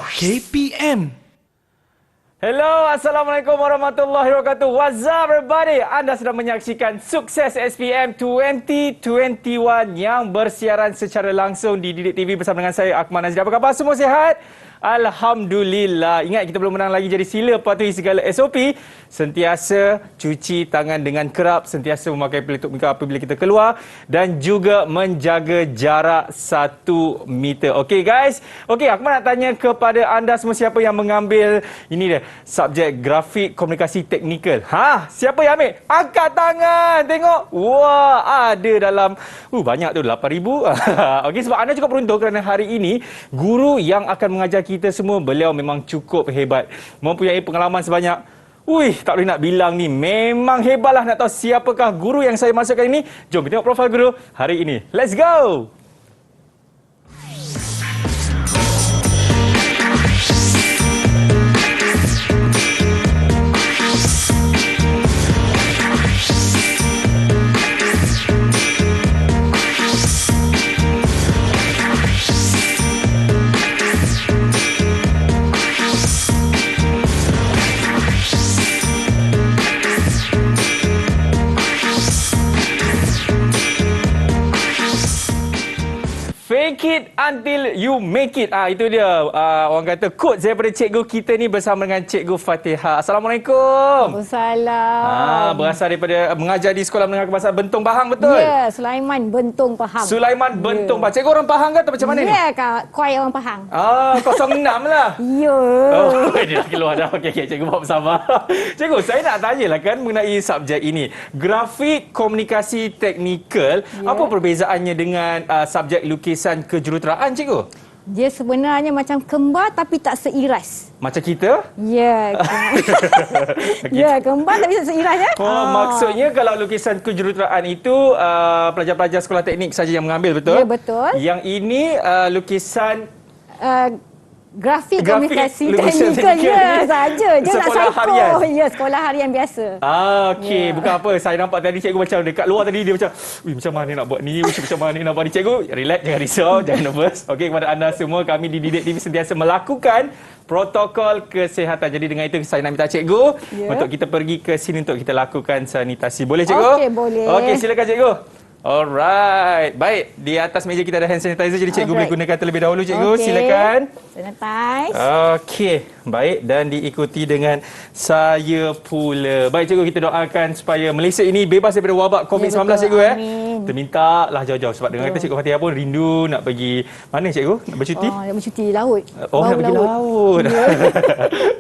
KPM. Hello, Assalamualaikum warahmatullahi wabarakatuh. What's up everybody? Anda sedang menyaksikan Sukses SPM 2021 yang bersiaran secara langsung di Didik TV bersama dengan saya, Akmal Nazri. Apa khabar? Semua sihat? Alhamdulillah. Ingat, kita belum menang lagi, jadi sila patuhi segala SOP. Sentiasa cuci tangan dengan kerap, sentiasa memakai pelitup muka apabila kita keluar dan juga menjaga jarak 1 meter. Okey guys? Okey, aku nak tanya kepada anda semua, siapa yang mengambil ini dia, subjek grafik komunikasi teknikal. Siapa yang ambil? Angkat tangan. Tengok. Wah, ada dalam banyak tu, 8,000. Okey, sebab anda cukup beruntung kerana hari ini guru yang akan mengajar kita semua, beliau memang cukup hebat. Mempunyai pengalaman sebanyak, tak boleh nak bilang ni. Memang hebatlah. Nak tahu siapakah guru yang saya masukkan ini? Jom kita tengok profil guru hari ini. Let's go! Fake it until you make it. Itu dia orang kata quote daripada cikgu kita ni bersama dengan Cikgu Fatihah. Assalamualaikum. Waalaikumsalam. Berasal daripada mengajar di Sekolah Menengah Kebangsaan Bentong Pahang, betul? Ya, Sulaiman Bentong Pahang. Sulaiman Bentong Pahang. Cikgu orang Pahang ke atau macam mana ni? Ya, Kak. Kuai orang Pahang. 06 lah. Ya. Dia dah keluar dah. Okey, cikgu buat bersama. Cikgu, saya nak tanyalah kan mengenai subjek ini. Grafik komunikasi teknikal, apa perbezaannya dengan subjek lukisan kejuruteraan, cikgu? Dia sebenarnya macam kembar tapi tak seiras. Macam kita? Ya. Ya, kembar tapi tak seiras ya. Maksudnya kalau lukisan kejuruteraan itu pelajar-pelajar sekolah teknik saja yang mengambil, betul? Ya, betul. Yang ini lukisan grafik komunikasi teknikal ya saja. Dia nak sekolah psycho. harian. Ya, sekolah harian biasa. Okey, bukan apa. Saya nampak tadi cikgu macam dekat luar tadi dia macam, macam mana nak buat ni? Macam mana nak buat ni? Cikgu, relax, jangan risau, jangan nervous. Okey, kepada anda semua, kami di Didik TV sentiasa melakukan protokol kesihatan. Jadi dengan itu saya nak minta cikgu untuk kita pergi ke sini untuk kita lakukan sanitasi. Boleh cikgu? Okey, boleh. Okey, silakan cikgu. Alright. Baik, di atas meja kita ada hand sanitizer, jadi cikgu boleh gunakan terlebih dahulu cikgu. Silakan. Sanitize. Okey, baik, dan diikuti dengan saya pula. Baik cikgu, kita doakan supaya Malaysia ini bebas daripada wabak COVID-19 cikgu Amin. Kita minta lah jauh-jauh sebab dengar kata Cikgu Fatihah pun rindu nak pergi mana cikgu? Nak bercuti? Nak bercuti laut. Nak pergi laut.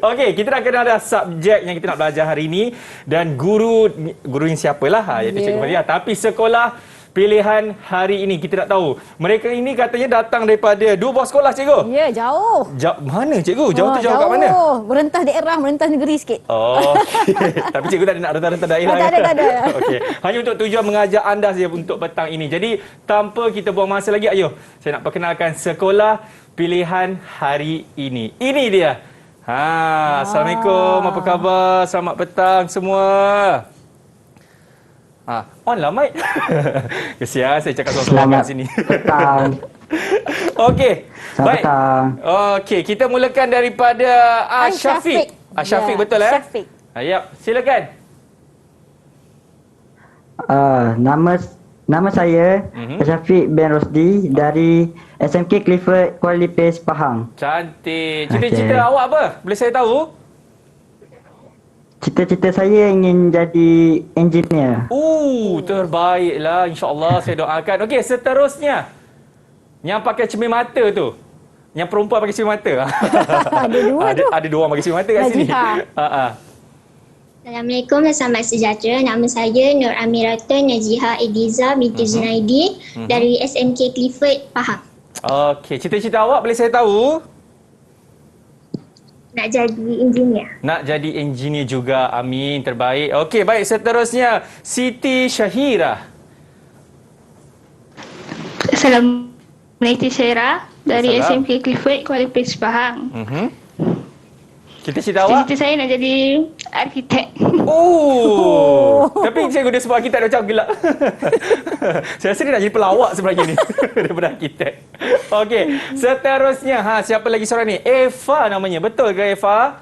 Okey, kita nak kenal dah subjek yang kita nak belajar hari ini dan guru yang siapalah iaitu Cikgu Fatihah, tapi sekolah pilihan hari ini kita nak tahu. Mereka ini katanya datang daripada 2 buah sekolah, cikgu. Ya, jauh. Mana cikgu? Jauh tu jauh kat mana? Merentas daerah, merentas negeri sikit. Tapi cikgu tak ada nak rentas-rentas daerah. Tak ada. Okey. Hanya untuk tujuan mengajar anda saja untuk petang ini. Jadi, tanpa kita buang masa lagi, saya nak perkenalkan sekolah pilihan hari ini. Ini dia. Assalamualaikum. Apa khabar? Selamat petang semua. On lah, Mike. Kesian saya cakap seorang-seorang kat sini. Petang. Okey. Baik. Petang. Okey, kita mulakan daripada Syafiq. Syafiq, betul Syafiq. Yap, silakan. Nama saya Syafiq bin Rosdi dari SMK Clifford Kuala Lipis, Pahang. Cantik. Cita-cita awak apa? Boleh saya tahu? Cita-cita saya ingin jadi engineer. Terbaiklah. InsyaAllah saya doakan. Okey, seterusnya. Yang pakai cermin mata tu. Yang perempuan pakai cermin mata. Ada dua tu. Ada 2 orang pakai cermin mata kat sini. Assalamualaikum dan selamat sejahtera. Nama saya Nur Amiratul Najiha Ediza binti Zunaidi dari SMK Clifford, Pahang. Okey, cita-cita awak boleh saya tahu? Nak jadi engineer. Nak jadi engineer juga. Amin. Terbaik. Okey, baik. Seterusnya, Siti Syahira. Assalamualaikum Syahira dari SMK Clifford Kuala Lipis, Pahang. Cita-cita awak? Cita-cita saya nak jadi arkitek. Tapi cikgu dia sebab arkitek dah macam gelap. Saya rasa dia nak jadi pelawak sebenarnya ni daripada arkitek. Okey, seterusnya siapa lagi seorang ni? Eva namanya. Betul ke Eva?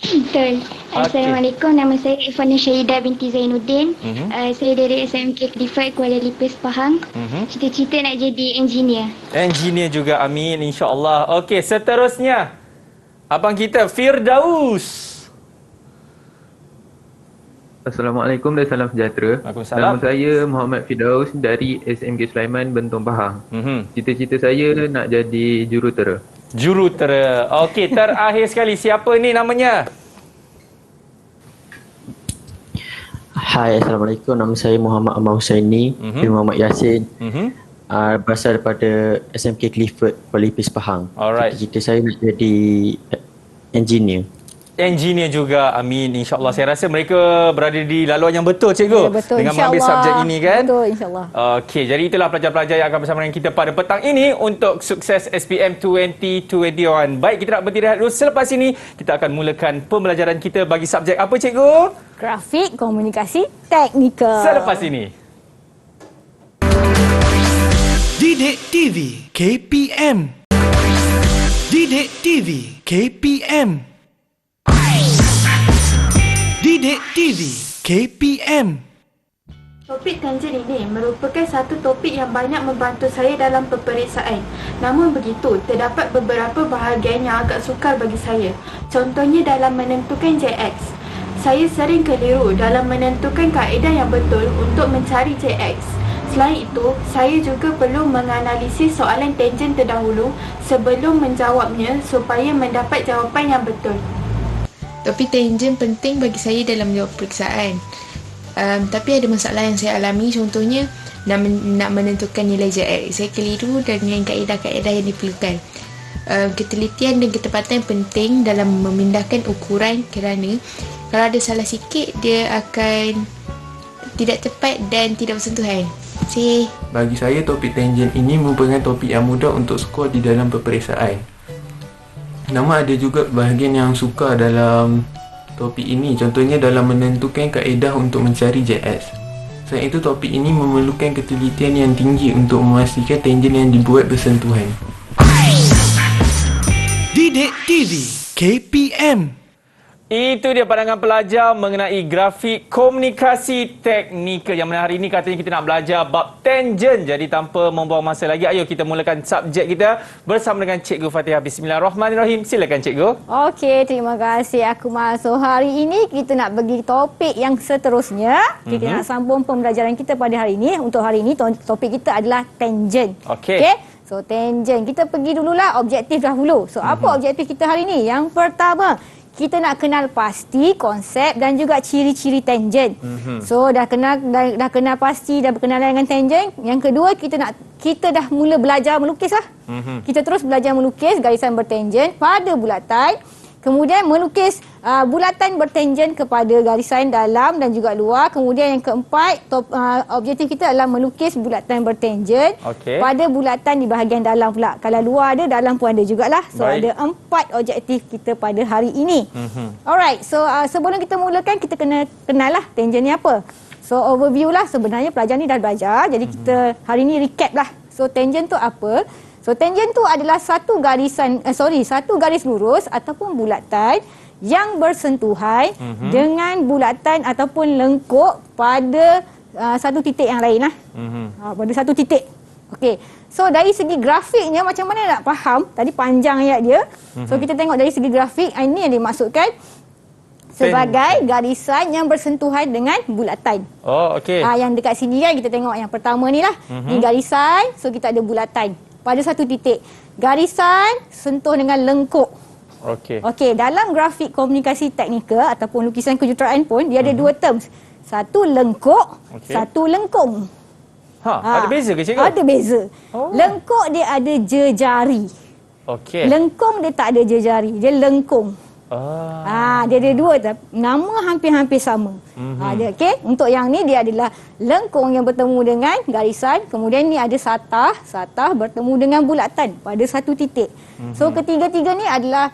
Betul. Assalamualaikum. Nama saya Ifana Syahidah binti Zainuddin. Saya dari SMK Clifford Kuala Lumpur Pahang. Cita-cita nak jadi engineer. Engineer juga, amin insya-Allah. Okey, seterusnya abang kita Firdaus. Assalamualaikum dan salam sejahtera. Waalaikumsalam. Nama saya Muhammad Firdaus dari SMK Sulaiman, Bentong Pahang. Cita-cita saya nak jadi jurutera. Jurutera. Okey, terakhir sekali siapa ni namanya? Hai, Assalamualaikum. Nama saya Muhammad Amal Husaini bin Muhammad Yasin. Berasal daripada SMK Clifford Kuala Lumpur Pahang. Alright. Cita-cita saya nak jadi engineer. Engineer juga, amin insya-Allah. Saya rasa mereka berada di laluan yang betul, cikgu. Ya, betul, dengan mengambil subjek ini kan. Betul, insya-Allah. Okey, jadi itulah pelajar-pelajar yang akan bersama dengan kita pada petang ini untuk sukses SPM 2021. Baik, kita nak berhenti rehat dulu. Selepas ini kita akan mulakan pembelajaran kita bagi subjek apa, cikgu? Grafik komunikasi teknikal. Selepas ini. Didik TV KPM. Didik TV KPM. Didik TV KPM. Topik tangen ini merupakan satu topik yang banyak membantu saya dalam peperiksaan. Namun begitu, terdapat beberapa bahagian yang agak sukar bagi saya. Contohnya dalam menentukan JX. Saya sering keliru dalam menentukan kaedah yang betul untuk mencari JX. Selain itu, saya juga perlu menganalisis soalan tangen terdahulu sebelum menjawabnya supaya mendapat jawapan yang betul. Topik tangen penting bagi saya dalam menjawab periksaan. Tapi ada masalah yang saya alami, contohnya nak menentukan nilai JX. Saya keliru dengan kaedah-kaedah yang diperlukan. Ketelitian dan ketepatan penting dalam memindahkan ukuran kerana kalau ada salah sikit dia akan tidak tepat dan tidak bersentuhan. Bagi saya, topik tangen ini merupakan topik yang mudah untuk skor di dalam peperiksaan. Namun ada juga bahagian yang sukar dalam topik ini, contohnya dalam menentukan kaedah untuk mencari JS. Selain itu, topik ini memerlukan ketelitian yang tinggi untuk memastikan tangen yang dibuat bersentuhan. Didik TV KPM. Itu dia pandangan pelajar mengenai grafik komunikasi teknikal. Yang mana hari ini katanya kita nak belajar bab tangen. Jadi tanpa membuang masa lagi, ayo kita mulakan subjek kita bersama dengan Cikgu Fatihah. Bismillahirrahmanirrahim. Silakan Cikgu. Okey, terima kasih Akmal. So hari ini kita nak pergi topik yang seterusnya. Kita nak sambung pembelajaran kita pada hari ini. Untuk hari ini topik kita adalah tangen. Okey. So tangen, kita pergi dululah objektif dahulu. So apa objektif kita hari ini? Yang pertama, kita nak kenal pasti konsep dan juga ciri-ciri tangen. So dah kenal pasti, dah berkenalan dengan tangen. Yang kedua, kita dah mula belajar melukis lah. Kita terus belajar melukis garisan bertangen pada bulatan. Kemudian melukis bulatan bertangen kepada garisan dalam dan juga luar. Kemudian yang keempat, objektif kita adalah melukis bulatan bertangen pada bulatan di bahagian dalam pula. Kalau luar ada, dalam pun ada jugalah. So ada 4 objektif kita pada hari ini. Alright, so sebelum kita mulakan, kita kena kenal lah tangen ni apa. So overview lah, sebenarnya pelajar ni dah belajar. Jadi kita hari ni recap lah. So tangen tu apa? So tangen tu adalah satu garis lurus ataupun bulatan yang bersentuhan dengan bulatan ataupun lengkuk pada satu titik yang lain lah. Pada satu titik. Okey. So dari segi grafiknya, macam mana nak faham? Tadi panjang ayat dia. So kita tengok dari segi grafik, ini yang dimaksudkan sebagai garisan yang bersentuhan dengan bulatan. Oh, okey. Yang dekat sini kan kita tengok yang pertama ni lah. Ni garisan, so kita ada bulatan pada satu titik. Garisan sentuh dengan lengkuk. Okey, dalam grafik komunikasi teknikal ataupun lukisan kejuruteraan pun dia ada dua terms. Satu lengkuk, satu lengkung. Ada beza ke cikgu? Ada beza. Lengkuk dia ada jejari. Lengkung dia tak ada jejari, dia lengkung. Dia ada dua, nama hampir-hampir sama. Dia untuk yang ni dia adalah lengkung yang bertemu dengan garisan, kemudian ni ada satah bertemu dengan bulatan pada satu titik. So ketiga-tiga ni adalah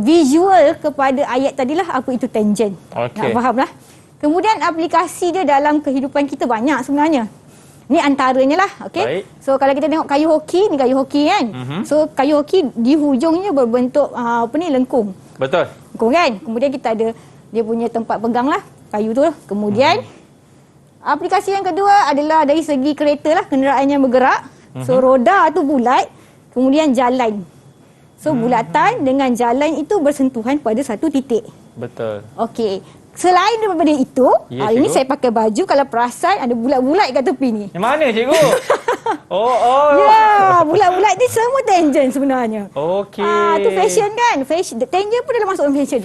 visual kepada ayat tadilah apa itu tangen. Nak fahamlah. Kemudian aplikasi dia dalam kehidupan kita banyak sebenarnya. Ni antaranya lah, okey. Baik. So kalau kita tengok kayu hoki, ni kayu hoki kan. So kayu hoki di hujungnya berbentuk lengkung. Betul. Lengkung kan. Kemudian kita ada dia punya tempat pegang lah, kayu tu. Kemudian aplikasi yang kedua adalah dari segi kereta lah, kenderaan yang bergerak. So roda tu bulat, kemudian jalan. So bulatan dengan jalan itu bersentuhan pada satu titik. Betul. Okey. Selain daripada itu, Ya, ini cikgu. saya pakai baju, kalau perasan ada bulat-bulat kat tepi ni. Yang mana cikgu? Oh. Ya, bulat-bulat ni semua tangent sebenarnya. Okey. Tu fashion kan? Fashion, tangent pun dalam masuk dalam fashion.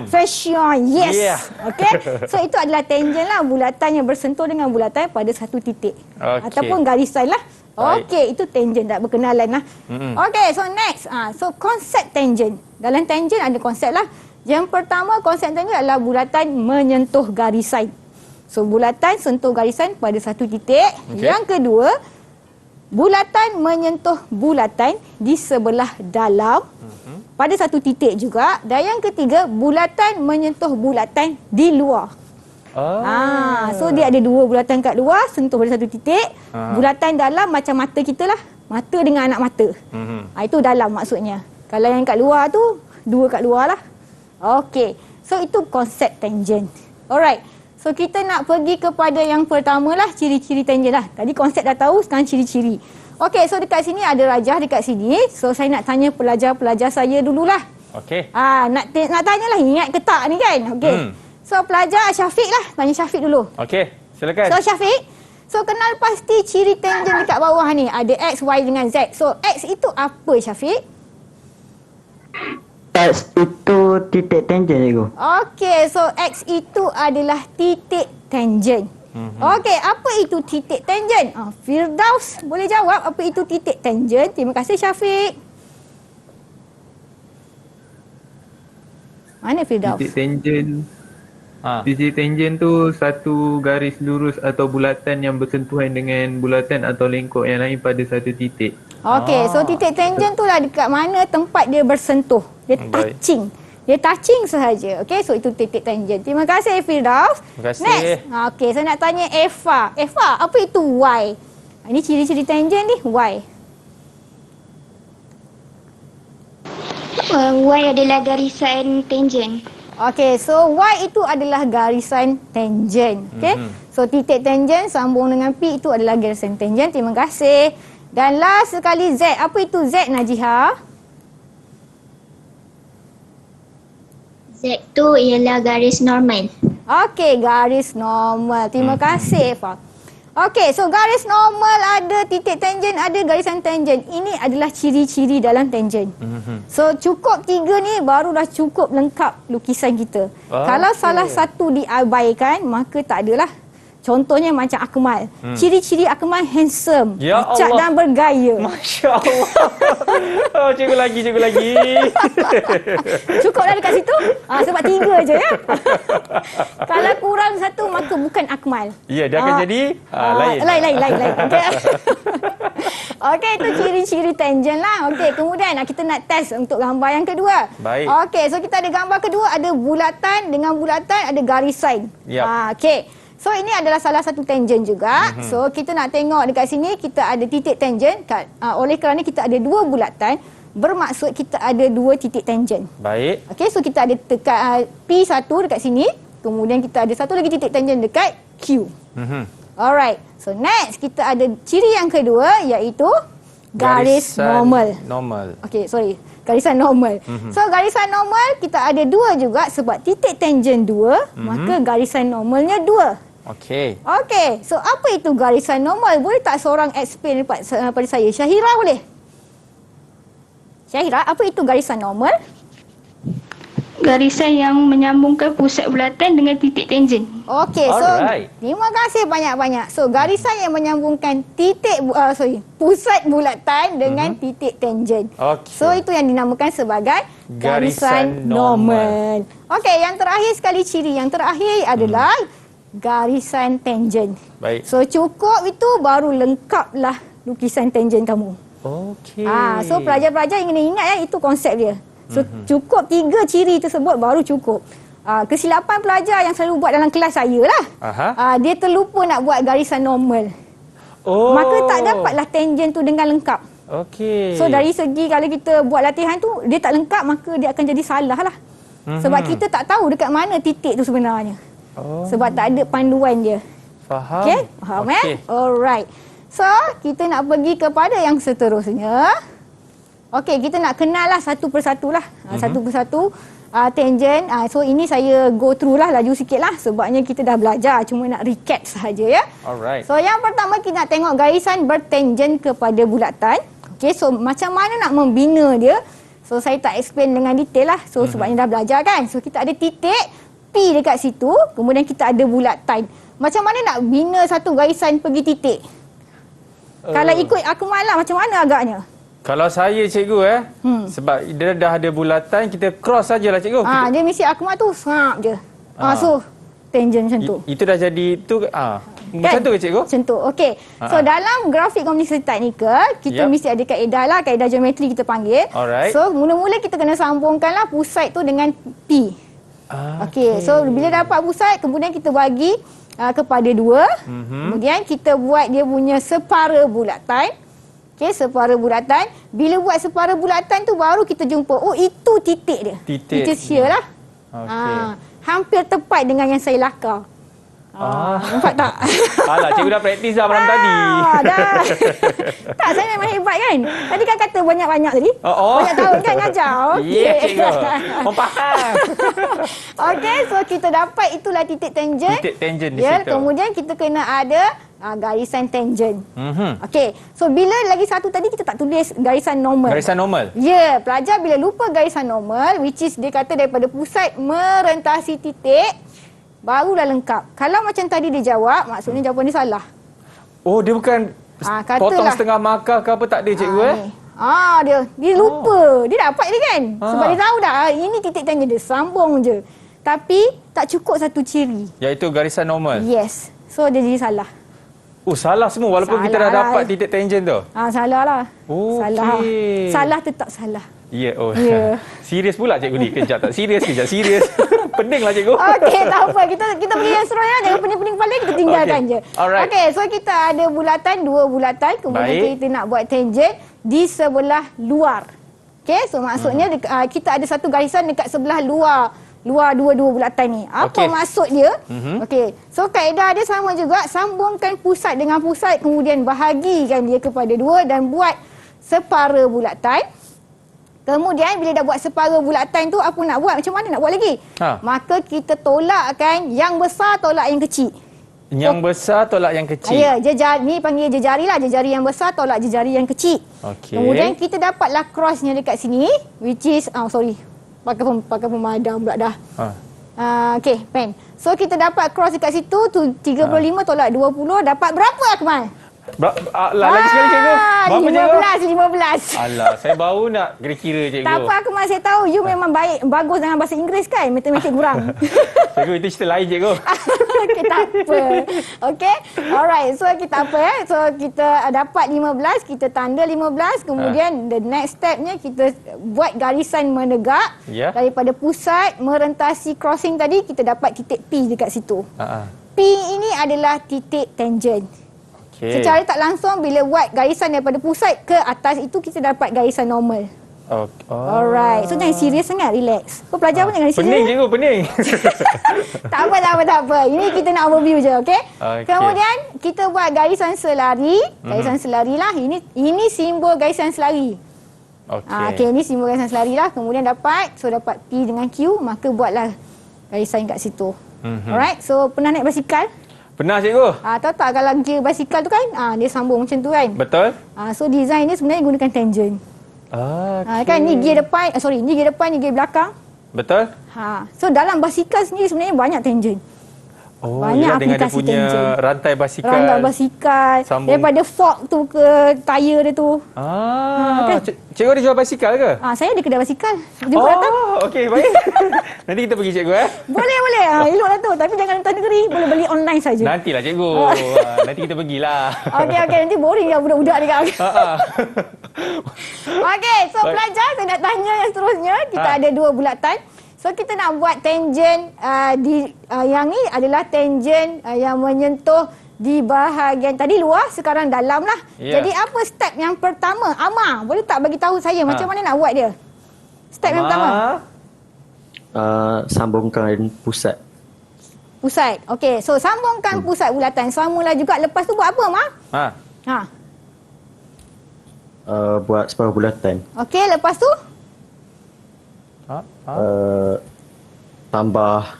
Fashion, yes. Yeah. Okey. So itu adalah tangent lah, bulatan yang bersentuh dengan bulatan pada satu titik. Okey. Ataupun garisan lah. Baik. Okey, itu tangent, tak berkenalan lah. Okey, so next. So konsep tangent. Dalam tangent ada konsep lah. Yang pertama, konsep tangent adalah bulatan menyentuh garisan. So bulatan sentuh garisan pada satu titik. Okey. Yang kedua, bulatan menyentuh bulatan di sebelah dalam pada satu titik juga. Dan yang ketiga, bulatan menyentuh bulatan di luar. So dia ada dua bulatan kat luar, sentuh pada satu titik. Bulatan dalam macam mata kita lah. Mata dengan anak mata. Itu dalam maksudnya. Kalau yang kat luar tu, dua kat luar lah. Okey. So itu konsep tangent. Alright. So kita nak pergi kepada yang pertama lah, ciri-ciri tangent lah. Tadi konsep dah tahu, sekarang ciri-ciri. Okey, so dekat sini ada rajah dekat sini. So saya nak tanya pelajar-pelajar saya dululah. Okey. Nak tanyalah, ingat ke tak ni kan? Okey. So pelajar Syafiq lah, tanya Syafiq dulu. Okey, silakan. So Syafiq, so kenal pasti ciri tangent dekat bawah ni. Ada X, Y dengan Z. So X itu apa Syafiq? X itu titik tangent cikgu. Okey, so X itu adalah titik tangent. Okey, apa itu titik tangent? Firdaus boleh jawab apa itu titik tangent? Terima kasih Syafiq. Mana Firdaus? Titik tangent. Titik tangent tu satu garis lurus atau bulatan yang bersentuhan dengan bulatan atau lengkok yang lain pada satu titik. Okey, so titik tangent tu lah dekat mana tempat dia bersentuh. Dia Baik. touching. Dia touching sahaja. Okey, so itu titik tangent. Terima kasih Firdaus. Terima kasih. Next. Okey, saya nak tanya Eva. Eva, apa itu Y? Ini ciri-ciri tangent ni, Y. Y adalah garisan tangent. Okey, so Y itu adalah garisan tangent. Okey. So titik tangent sambung dengan P itu adalah garisan tangent. Terima kasih. Dan last sekali Z. Apa itu Z Najiha? Z tu ialah garis normal. Okey, garis normal. Terima kasih Eva. Okey, so garis normal ada, titik tangent ada, garisan tangent. Ini adalah ciri-ciri dalam tangent. So cukup tiga ni baru dah cukup lengkap lukisan kita. Kalau salah satu diabaikan, maka tak adalah. Contohnya macam Akmal. Ciri-ciri Akmal handsome, Ya pucat Allah. dan bergaya. Masya Allah. Oh, cikgu lagi. Cukup dah dekat situ? Sebab tiga je ya. Kalau kurang satu, maka bukan Akmal. Ya, dia akan jadi lain. Lain. Okey. Okey, itu ciri-ciri tangent lah. Okey, kemudian kita nak test untuk gambar yang kedua. Baik. Okey, so kita ada gambar kedua, ada bulatan dengan bulatan, ada garisan. Yap. Okey. So ini adalah salah satu tangent juga. So kita nak tengok dekat sini kita ada titik tangent. Oleh kerana kita ada dua bulatan, bermaksud kita ada dua titik tangent. Baik. Okey, so kita ada dekat P1 dekat sini. Kemudian kita ada satu lagi titik tangent dekat Q. Alright. So next kita ada ciri yang kedua iaitu garis normal. Okey, sorry. Garisan normal. So garisan normal kita ada dua juga sebab titik tangent dua, maka garisan normalnya dua. Okey. Okey, so apa itu garisan normal? Boleh tak seorang explain pada saya? Syahira boleh? Syahira, apa itu garisan normal? Garisan yang menyambungkan pusat bulatan dengan titik tangent. Okey, so Alright. terima kasih banyak-banyak. So garisan yang menyambungkan pusat bulatan dengan titik tangent. Okey. So itu yang dinamakan sebagai garisan Garisan normal. normal. Okey, yang terakhir sekali ciri yang terakhir adalah garisan tangent. Baik. So cukup itu baru lengkaplah lukisan tangent kamu. Okey. So pelajar-pelajar yang kena ingat ya, itu konsep dia. So cukup tiga ciri tersebut baru cukup. Kesilapan pelajar yang selalu buat dalam kelas saya lah. Dia terlupa nak buat garisan normal. maka tak dapatlah tangent tu dengan lengkap. Okey. So dari segi kalau kita buat latihan tu dia tak lengkap, maka dia akan jadi salah lah. Sebab kita tak tahu dekat mana titik tu sebenarnya. Sebab tak ada panduan dia. Faham. Okey? Faham Alright. So kita nak pergi kepada yang seterusnya. Okey, kita nak kenal lah satu persatu lah. Satu persatu tangent. So ini saya go through lah laju sikit lah. Sebabnya kita dah belajar. Cuma nak recap sahaja ya. Alright. So yang pertama kita nak tengok garisan bertangent kepada bulatan. Okey, so macam mana nak membina dia? So saya tak explain dengan detail lah. So sebabnya dah belajar kan. So kita ada titik P dekat situ. Kemudian kita ada bulatan. Macam mana nak bina satu garisan pergi titik? Kalau ikut akmal lah, macam mana agaknya? Kalau saya cikgu sebab dia dah ada bulatan, kita cross sajalah cikgu. Dia mesti akmal tu snap je. So tangent macam tu. Itu dah jadi tu macam tu ke cikgu? Macam tu. Okey. So dalam grafik komunikasi teknikal, kita mesti ada kaedah lah, kaedah geometri kita panggil. Alright. So mula-mula kita kena sambungkanlah pusat tu dengan P. Okey. So bila dapat pusat, kemudian kita bagi kepada 2. Kemudian kita buat dia punya separa bulatan. Okey, separa bulatan. Bila buat separa bulatan tu baru kita jumpa, itu titik dia. Titik. Which is here lah. Okey. Hampir tepat dengan yang saya lakar. Nampak tak? Alah, cikgu dah praktis dah malam tadi. Dah. Tak, saya memang hebat kan? Tadi kan kata banyak-banyak tadi. Banyak tahun kan ngajar. Okey. Ya, cikgu. Orang faham. Okey, so kita dapat itulah titik tangent. Titik tangent di situ. Kemudian kita kena ada garisan tangent. Okey, so bila lagi satu tadi kita tak tulis garisan normal. Garisan normal? Ya, pelajar bila lupa garisan normal, which is dia kata daripada pusat merentasi titik, barulah lengkap. Kalau macam tadi dia jawab, maksudnya jawapan dia salah. Oh, dia bukan potong setengah markah ke apa, tak ada cikgu Dia lupa. Dia dapat dia kan. Sebab dia tahu dah ini titik tangent dia, sambung je. Tapi tak cukup satu ciri, iaitu garisan normal. Yes. So dia jadi salah. Salah semua walaupun Salah kita dah lah. dapat titik tangent tu. Salah lah. Okey. Salah. Salah tetap salah. Ya, Ya. Serius pula cikgu ni. Kejap tak serius, kejap serius. Pening lah cikgu. Okey, tak apa. Kita pergi yang seterusnya. Jangan pening-pening kepala, kita tinggalkan je. Alright. Okey, so kita ada bulatan, 2 bulatan. Kemudian kita nak buat tangent di sebelah luar. Okey, so maksudnya kita ada satu garisan dekat sebelah luar dua-dua bulatan ni. Apa maksud dia? Okey, so kaedah dia sama juga. Sambungkan pusat dengan pusat, kemudian bahagikan dia kepada 2 dan buat separa bulatan. Kemudian bila dah buat separa bulatan tu, apa nak buat? Macam mana nak buat lagi? Maka kita tolakkan yang besar tolak yang kecil. Yang besar tolak yang kecil. Ya, ni panggil jejari lah. Jejari yang besar tolak jejari yang kecil. Okey. Kemudian kita dapatlah crossnya dekat sini, which is pakai pemadam pula dah. Okey, pen. So kita dapat cross dekat situ tu 35 tolak 20, dapat berapa Akmal? Lagi sekali cikgu. Berapa cikgu? 15. Alah, saya baru nak kira-kira cikgu. Tak apa Akmal, saya tahu you memang bagus dengan bahasa Inggeris kan? Matematik kurang. Cikgu, itu cerita lain cikgu. Okey, tak apa. Okey. Alright, so kita apa So kita dapat 15, kita tanda 15, kemudian the next stepnya kita buat garisan menegak daripada pusat merentasi crossing tadi, kita dapat titik P dekat situ. P ini adalah titik tangent. Secara tak langsung bila buat garisan daripada pusat ke atas itu, kita dapat garisan normal. Alright. So jangan serius sangat, relax. Kau pelajar pun jangan serius. Pening cikgu, pening. Tak apa. Ini kita nak overview je, okey? Kemudian kita buat garisan selari. Garisan selari lah. Ini simbol garisan selari. Okey, ini simbol garisan selari lah. Kemudian dapat P dengan Q, maka buatlah garisan kat situ. Alright. So pernah naik basikal? Pernah cikgu. Tahu tak kalau gear basikal tu kan, dia sambung macam tu kan? Betul. So design dia sebenarnya gunakan tangent. Kan ni gear depan, ni gear depan, ni gear belakang. Betul. So dalam basikal sendiri sebenarnya banyak tangent. Banyak dengan dia aplikasi punya tangent. rantai basikal. Rantai basikal. Sambung. Daripada fork tu ke tayar dia tu. Kan? Cikgu ada jual basikal ke? Saya ada kedai basikal. Jumpa datang. Okey, baik. Nanti kita pergi cikgu Boleh. Eloklah tu. Tapi jangan hantar negeri. Boleh beli online saja. Nantilah cikgu. Nanti kita pergilah. Okey. Nanti boring lah budak-budak dekat. Okey. So pelajar, saya nak tanya yang seterusnya. Kita ada 2 bulatan. So kita nak buat tangent yang ni adalah tangent yang menyentuh di bahagian tadi luar, sekarang dalam lah. Ya. Jadi apa step yang pertama? Amar, boleh tak bagi tahu saya macam mana nak buat dia? Step yang pertama. Sambungkan pusat. Pusat. Okey, so sambungkan pusat bulatan. Samalah juga. Lepas tu buat apa, Ma? Buat separuh bulatan. Okey, lepas tu? Tambah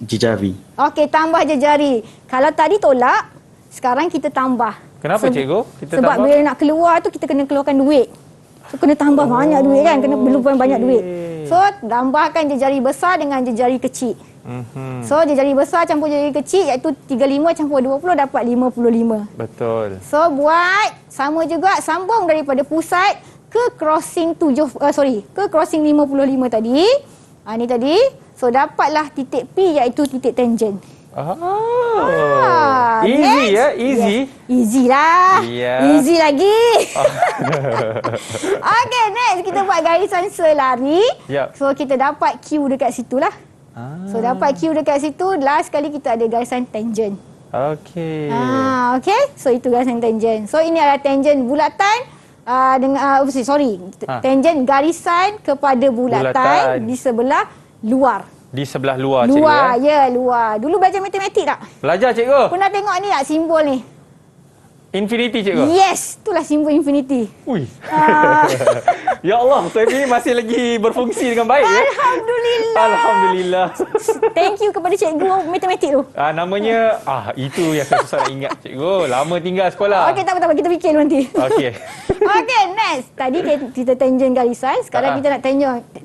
jejari. Okey, tambah jejari. Kalau tadi tolak, sekarang kita tambah. Kenapa cikgu? Kita sebab tambah? bila nak keluar tu kita kena keluarkan duit. So kena tambah banyak duit kan, kena perlukan banyak duit. So tambahkan jejari besar dengan jejari kecil. So jejari besar campur jejari kecil iaitu 35 campur 20 dapat 55. Betul. So buat sama juga, sambung daripada pusat ke crossing ke crossing 55 tadi. Ni tadi. So dapatlah titik P iaitu titik tangent. Easy next. ya, easy. Yes. Easy lah. Yeah. Easy lagi. Okey, next kita buat garisan selari. Yep. So kita dapat Q dekat situ lah. So dapat Q dekat situ, last kali kita ada garisan tangent. Okey. Okey. So itu garisan tangent. So ini adalah tangent bulatan dengan tangent garisan kepada bulatan di sebelah luar. Di sebelah luar, cikgu. Luar, luar. Dulu belajar matematik tak? Belajar, cikgu. Pernah tengok ni tak simbol ni? Infinity, cikgu. Yes, itulah simbol infinity. Ui. Ya Allah, time ni masih lagi berfungsi dengan baik ya. Alhamdulillah. Alhamdulillah. Thank you kepada cikgu matematik tu. Namanya itu yang saya susah nak ingat, cikgu. Lama tinggal sekolah. Okey, tak apa, kita fikir nanti. Okey. Okey, next. Tadi kita tangent garisan, sekarang kita nak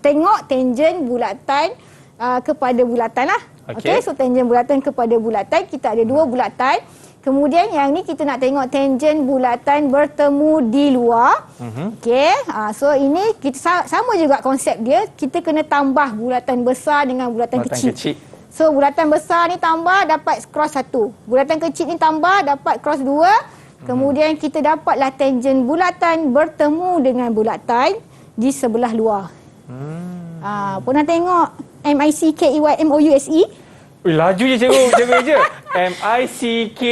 tengok tangent bulatan kepada bulatan lah. Okey, so tangent bulatan kepada bulatan, kita ada dua bulatan. Kemudian yang ni kita nak tengok tangent bulatan bertemu di luar. Okey, so ini kita sama juga konsep dia. Kita kena tambah bulatan besar dengan bulatan kecil. So bulatan besar ni tambah dapat cross 1. Bulatan kecil ni tambah dapat cross 2. Kemudian kita dapatlah tangent bulatan bertemu dengan bulatan di sebelah luar. Pernah tengok MICKEYMOUSE? Laju je cikgu je. MICK.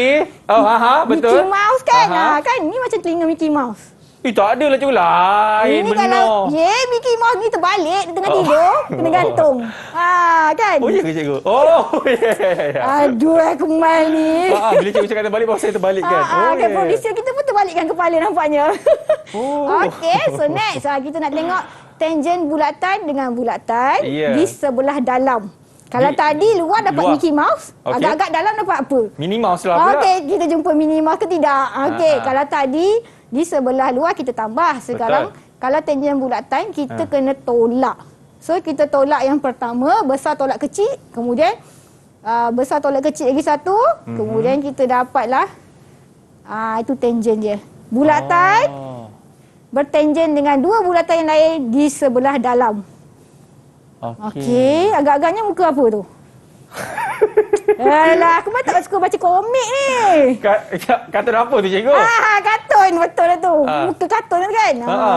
Betul. Mickey Mouse kan? Kan ni macam telinga Mickey Mouse. Tak ada lah cikgu. Lain ini benar. Mickey Mouse ni terbalik, dia tengah tidur, kena gantung. Kan? Oh ya ke cikgu? Aduh, kemal ni. Bila cikgu cakap terbalik, bahawa saya terbalik kan? Kan producer kita pun terbalikkan kepala nampaknya. Okey, so next kita nak tengok tangent bulatan dengan bulatan di sebelah dalam. Kalau tadi luar dapat Mickey Mouse, agak-agak dalam dapat apa? Minnie Mouse lah pula. Okey, kita jumpa Minnie Mouse ke tidak? Okey, kalau tadi di sebelah luar kita tambah. Sekarang kalau tangent bulatan kita kena tolak. So kita tolak yang pertama, besar tolak kecil, kemudian besar tolak kecil lagi satu, kemudian kita dapatlah itu tangent dia. Bulatan bertangent dengan dua bulatan yang lain di sebelah dalam. Okey, agak-agaknya muka apa tu? Alah, aku tak suka baca komik ni. Kartun apa tu cikgu? Kartun betul lah tu. Muka kartun tu kan?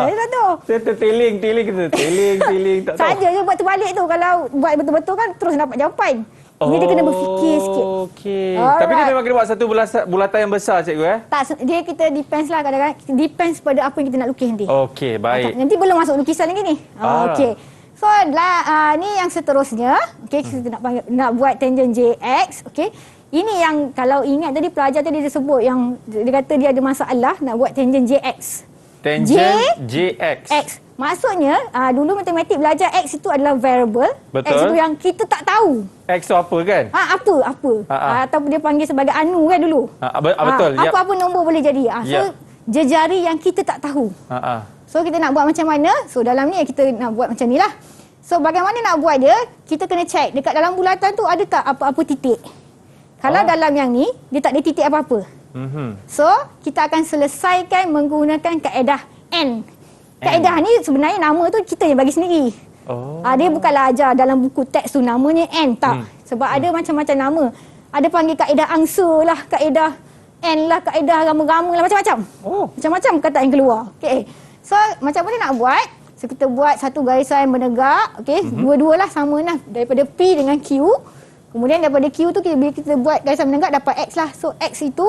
Itulah tu. Saya terteling kita. Teling tak tahu. Saja je buat terbalik tu. Kalau buat betul-betul kan terus dapat jawapan. Ini dia kena berfikir sikit. Okey. Tapi dia memang kena buat satu bulatan yang besar cikgu Tak, dia kita depends lah kadang-kadang. Depends pada apa yang kita nak lukis nanti. Okey, baik. Nanti belum masuk lukisan lagi ni. Okey. So ni yang seterusnya, okey, kita nak buat tangent JX, okey. Ini yang kalau ingat tadi pelajar tadi dia sebut yang dia kata dia ada masalah nak buat tangent JX. Tangent JX. X. Maksudnya dulu matematik belajar X itu adalah variable. Betul. X itu yang kita tak tahu. X tu apa kan? Apa? Ataupun dia panggil sebagai anu kan dulu. Betul. Apa-apa nombor boleh jadi. So jejari yang kita tak tahu. So kita nak buat macam mana? So dalam ni kita nak buat macam ni lah. So bagaimana nak buat dia? Kita kena check dekat dalam bulatan tu ada tak apa-apa titik. Kalau dalam yang ni dia tak ada titik apa-apa. So kita akan selesaikan menggunakan kaedah N. Kaedah ni sebenarnya nama tu kita yang bagi sendiri. Dia bukanlah ajar dalam buku teks tu namanya N, tak. Sebab ada macam-macam nama. Ada panggil kaedah angsa lah, kaedah N lah, kaedah rama-rama lah, macam-macam. Macam-macam kata yang keluar. Okay. So macam mana nak buat? So kita buat satu garisan menegak, okey, dua-dualah sama lah daripada P dengan Q. Kemudian daripada Q tu bila kita buat garisan menegak dapat X lah. So X itu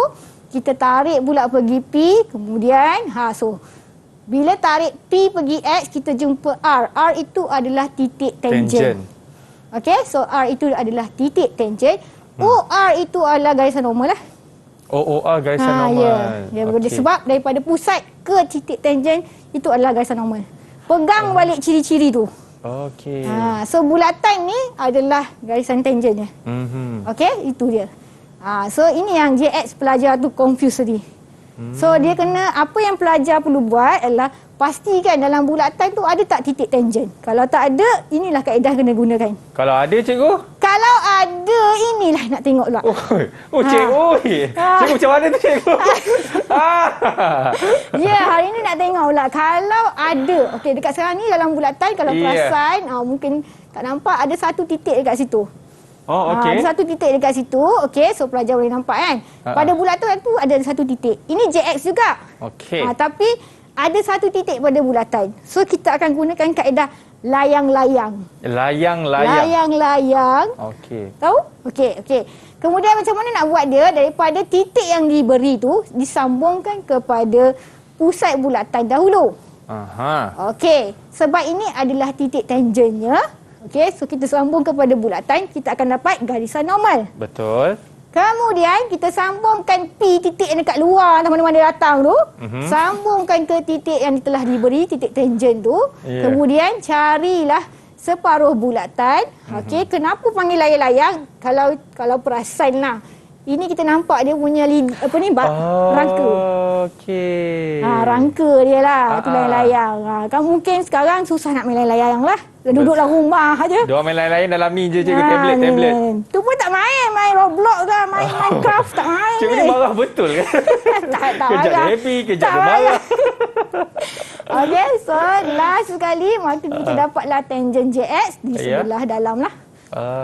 kita tarik pula pergi P, kemudian so bila tarik P pergi X kita jumpa R. R itu adalah titik tangent. Okey, so R itu adalah titik tangent. OR itu adalah garisan normal lah. OR garisan normal. Ya. Sebab daripada pusat ke titik tangent itu adalah garisan normal. Pegang balik ciri-ciri tu. Okey. So bulatan ni adalah garisan tangentnya. Okey, itu dia. So ini yang JX pelajar tu confuse tadi. So dia kena, apa yang pelajar perlu buat adalah pastikan dalam bulatan tu ada tak titik tangent. Kalau tak ada, inilah kaedah kena gunakan. Kalau ada cikgu? Kalau ada, inilah nak tengok pula. Cikgu. Cikgu macam mana tu cikgu? Ya, hari ni nak tengok pula. Kalau ada, okey dekat sekarang ni dalam bulatan, kalau perasan, mungkin tak nampak ada satu titik dekat situ. Okey. Ada satu titik dekat situ. Okey, so pelajar boleh nampak kan. Pada bulatan tu ada satu titik. Ini JX juga. Okey. Tapi ada satu titik pada bulatan. So kita akan gunakan kaedah layang-layang. Layang-layang. Okey. Tahu? Okey. Kemudian macam mana nak buat dia? Daripada titik yang diberi tu disambungkan kepada pusat bulatan dahulu. Okey. Sebab ini adalah titik tangentnya. Okey, so kita sambung kepada bulatan, kita akan dapat garisan normal. Betul. Kemudian kita sambungkan P titik yang dekat luar mana-mana dia datang tu, sambungkan ke titik yang telah diberi, titik tangent tu. Kemudian carilah separuh bulatan. Okey, kenapa panggil layang-layang? Kalau perasan lah. Ini kita nampak dia punya rangka. Okey. Rangka dia lah. Itu layang-layang. Kan mungkin sekarang susah nak main layang-layang lah. Duduklah rumah aja. Dia main layang-layang dalam ni je cikgu, tablet. Tu pun tak main Roblox ke, main Minecraft tak main. Cikgu ni marah betul ke? tak kejap dia happy, kejap dia marah. Okey, so last sekali maka kita dapatlah tangent JX di sebelah dalam lah.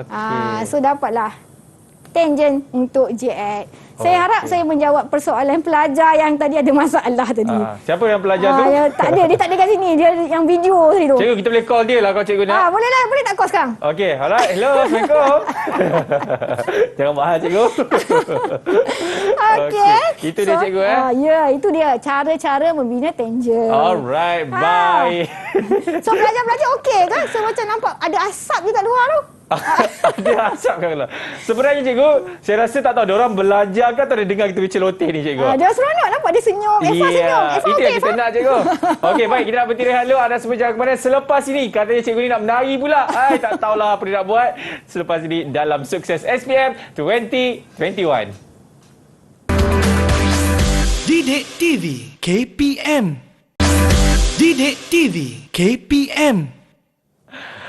Okey. So dapatlah tangent untuk JX. Saya harap saya menjawab persoalan pelajar yang tadi ada masalah tadi. Siapa yang pelajar tu? Tak ada, dia tak ada kat sini. Dia yang video tadi tu. Cikgu, kita boleh call dia lah kalau cikgu nak. Boleh lah, boleh tak call sekarang? Okey, alright. Hello, Assalamualaikum. Jangan mahal cikgu. Okey. Itu dia cikgu Ya, itu dia cara-cara membina tangent. Alright, bye. So pelajar-pelajar okey kan? So macam nampak ada asap je kat luar tu. Ada asap kan lah. Sebenarnya cikgu, saya rasa tak tahu diorang belajar ke atau dia dengar kita berceloteh ni cikgu. Dia seronok nampak dia senyum. Eva senyum. Itu yang kita nak cikgu. Okey, baik, kita nak berhenti rehat dulu. Anda semua jangan ke mana. Selepas ini katanya cikgu ni nak menari pula. Tak tahulah apa dia nak buat. Selepas ini dalam Sukses SPM 2021. Didik TV KPM. Didik TV KPM.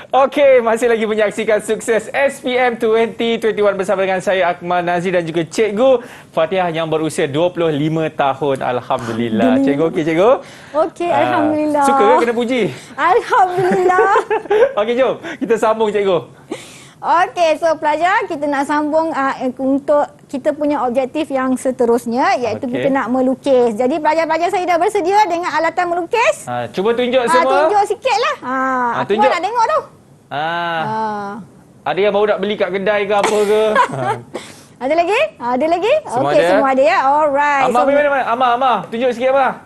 Okey, masih lagi menyaksikan Sukses SPM 2021 bersama dengan saya Akmal Nazir dan juga Cikgu Fatihah yang berusia 25 tahun. Alhamdulillah. Cikgu okey cikgu? Okey, alhamdulillah. Suka ke kena puji? Alhamdulillah. Okey, jom kita sambung cikgu. Okey, so pelajar kita nak sambung untuk kita punya objektif yang seterusnya iaitu kita nak melukis. Jadi pelajar-pelajar saya dah bersedia dengan alatan melukis? Cuba tunjuk semua. Tunjuk sikitlah. Aku nak tengok tu. Ada yang baru nak beli kat kedai ke apa ke? Ada lagi? Ada lagi? Okey, semua ada ya. Alright. Amar pergi mana? Amar, tunjuk sikit Amar.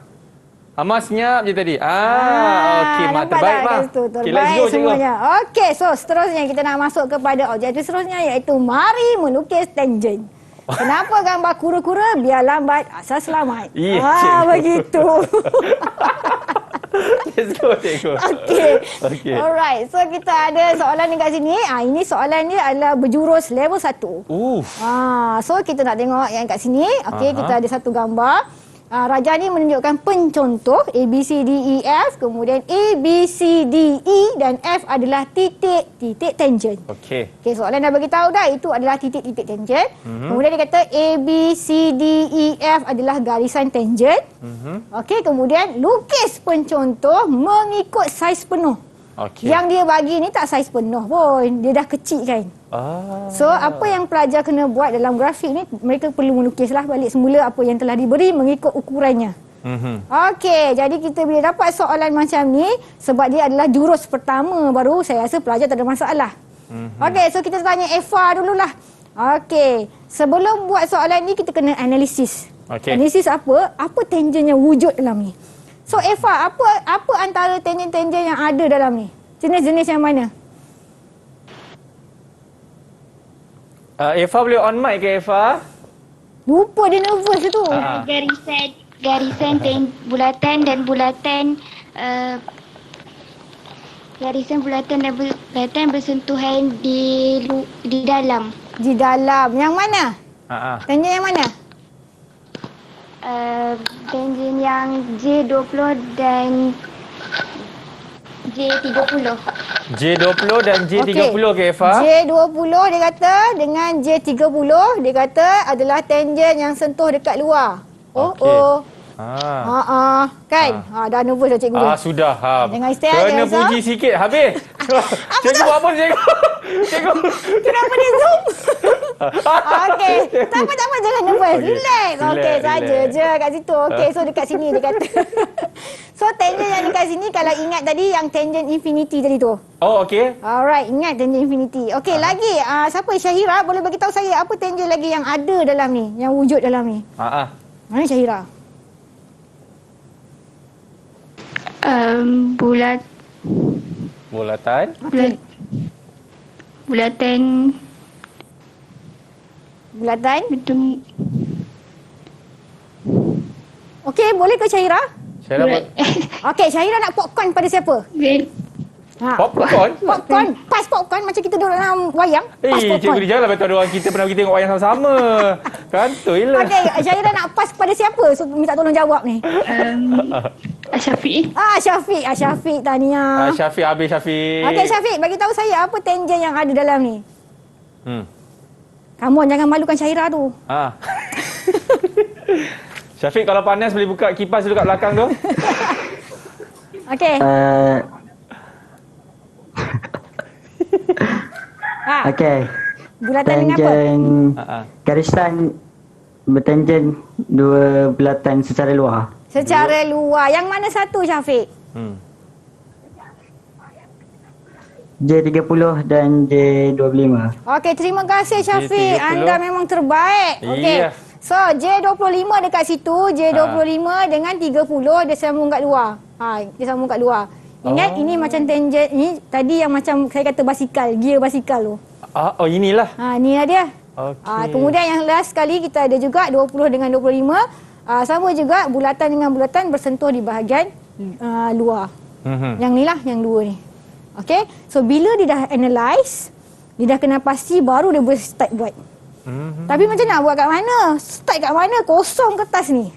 Amar senyap je tadi. Okey, mak terbaik Mak. Okey, let's go semuanya. Okey, so seterusnya kita nak masuk kepada objektif seterusnya iaitu mari melukis tangent. Kenapa gambar kura-kura? Biar lambat, asal selamat. Begitu. Let's go, cikgu. Okey. Alright. So kita ada soalan dekat sini. Ini soalan dia adalah berjurus level 1. So kita nak tengok yang kat sini. Okey, kita ada satu gambar. Raja ni menunjukkan pencontoh A, B, C, D, E, F. Kemudian A, B, C, D, E dan F adalah titik-titik tangent. Okey, soalan dah bagi tahu dah itu adalah titik-titik tangent. Kemudian dia kata A, B, C, D, E, F adalah garisan tangent. Okey, kemudian lukis pencontoh mengikut saiz penuh. Yang dia bagi ni tak saiz penuh pun. Dia dah kecil kan. So apa yang pelajar kena buat dalam grafik ni, mereka perlu melukislah balik semula apa yang telah diberi mengikut ukurannya. Okey, jadi kita bila dapat soalan macam ni, sebab dia adalah jurus pertama baru, saya rasa pelajar tak ada masalah. Okey, so kita tanya Eva dululah. Okey, sebelum buat soalan ni kita kena analisis. Okey. Analisis apa? Apa tangent yang wujud dalam ni? So Eva, apa antara tangent-tangent yang ada dalam ni? Jenis-jenis yang mana? Eva boleh on mic ke Eva? Lupa, dia nervous tu. Garisan bulatan dan bulatan garisan bulatan dan bulatan bersentuhan di dalam. Di dalam. Yang mana? Tangent yang mana? Tangent yang J20 dan J30. J20 dan J30 ke Eva? J20 dia kata dengan J30 dia kata adalah tangent yang sentuh dekat luar. Kan? Dah nervous dah cikgu dia. Sudah. Jangan istirahat Kena je, puji sikit habis. Cikgu buat apa cikgu? Cikgu. Kenapa dia zoom? Okey. Tak apa, jangan nervous. Relax. Okey, saja je kat situ. Okey, so dekat sini dia kata. So tangent yang dekat sini kalau ingat tadi yang tangent infinity tadi tu. Oh, okey. Alright, ingat tangent infinity. Okey, lagi siapa Syahira boleh bagi tahu saya apa tangent lagi yang ada dalam ni, yang wujud dalam ni? Mana Syahira? Bulatan. Bulatan. Okey, boleh ke Syahira? Okey, Syahira nak popcorn pada siapa? Popcorn? Popcorn. Pas popcorn macam kita duduk dalam wayang. Pas popcorn. Cikgu dia janganlah kata orang kita pernah pergi tengok wayang sama-sama. Kantoi lah. Okey, Syahira nak pas pada siapa? So, minta tolong jawab ni. Syafiq. Syafiq, tahniah. Syafiq, habis Syafiq. Okey, Syafiq, bagi tahu saya apa tangent yang ada dalam ni. Kamu jangan malukan Syahira tu. Syafiq, kalau panas boleh buka kipas dulu kat belakang tu. Okey. Okey. Bulatan dengan apa? Garisan bertangent dua bulatan secara luar. Secara luar. Yang mana satu Syafiq? J30 dan J25. Okey, terima kasih Syafiq. J30. Anda memang terbaik. Okey. Iya. So, J25 dekat situ, J25 dengan 30 dia sambung kat luar. Dia sambung kat luar. Ingat ini macam tangent ni tadi yang macam saya kata basikal, gear basikal tu. Oh, inilah. Inilah dia. Okey. Kemudian yang last sekali kita ada juga 20 dengan 25. Sama juga bulatan dengan bulatan bersentuh di bahagian luar. Yang ni lah, yang dua ni. Okey. So bila dia dah analyse, dia dah kena pasti baru dia boleh start buat. Tapi macam nak buat kat mana? Start kat mana? Kosong kertas ni.